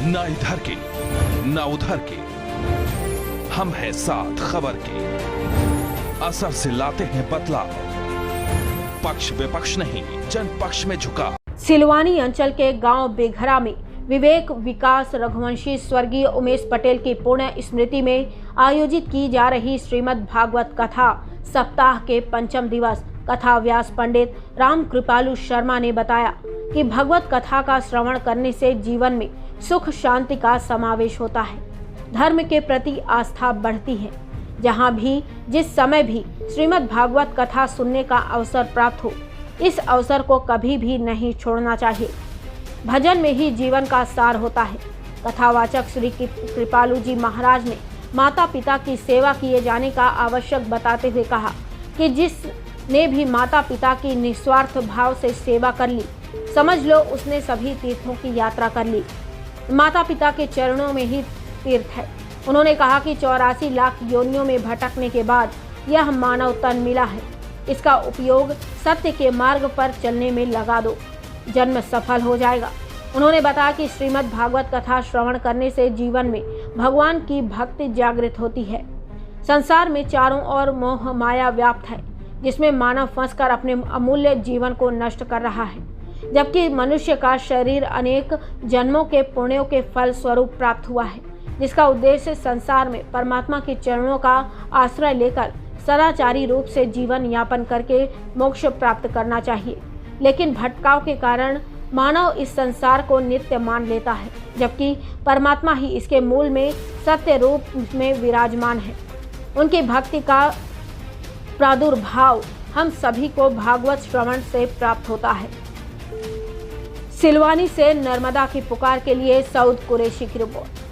ना इधर के ना उधर के, हम हैं साथ खबर के, असर से लाते हैं बदलाव, पक्ष विपक्ष नहीं जन पक्ष में झुका। सिलवानी अंचल के गांव बेघरा में विवेक विकास रघुवंशी स्वर्गीय उमेश पटेल की पुण्य स्मृति में आयोजित की जा रही श्रीमद् भागवत कथा सप्ताह के पंचम दिवस कथा व्यास पंडित राम कृपालु शर्मा ने बताया कि भगवत कथा का श्रवण करने से जीवन में सुख शांति का समावेश होता है, धर्म के प्रति आस्था बढ़ती है। जहाँ भी जिस समय भी श्रीमद् भागवत कथा सुनने का अवसर प्राप्त हो, इस अवसर को कभी भी नहीं छोड़ना चाहिए। भजन में ही जीवन का सार होता है। कथावाचक श्री कृपालु जी महाराज ने माता पिता की सेवा किए जाने का आवश्यक बताते हुए कहा कि जिसने भी माता पिता की निस्वार्थ भाव से सेवा कर ली, समझ लो उसने सभी तीर्थों की यात्रा कर ली। माता पिता के चरणों में ही तीर्थ है। उन्होंने कहा कि 84 लाख योनियों में भटकने के बाद यह मानव तन मिला है। इसका उपयोग सत्य के मार्ग पर चलने में लगा दो, जन्म सफल हो जाएगा। उन्होंने बताया कि श्रीमद् भागवत कथा श्रवण करने से जीवन में भगवान की भक्ति जागृत होती है। संसार में चारों ओर मोह माया व्याप्त है, जिसमें मानव फंसकर अपने अमूल्य जीवन को नष्ट कर रहा है, जबकि मनुष्य का शरीर अनेक जन्मों के पुण्यों के फल स्वरूप प्राप्त हुआ है, जिसका उद्देश्य संसार में परमात्मा के चरणों का आश्रय लेकर सदाचारी रूप से जीवन यापन करके मोक्ष प्राप्त करना चाहिए। लेकिन भटकाव के कारण मानव इस संसार को नित्य मान लेता है, जबकि परमात्मा ही इसके मूल में सत्य रूप में विराजमान है। उनकी भक्ति का प्रादुर्भाव हम सभी को भागवत श्रवण से प्राप्त होता है। सिलवानी से नर्मदा की पुकार के लिए सऊद कुरैशी की रिपोर्ट।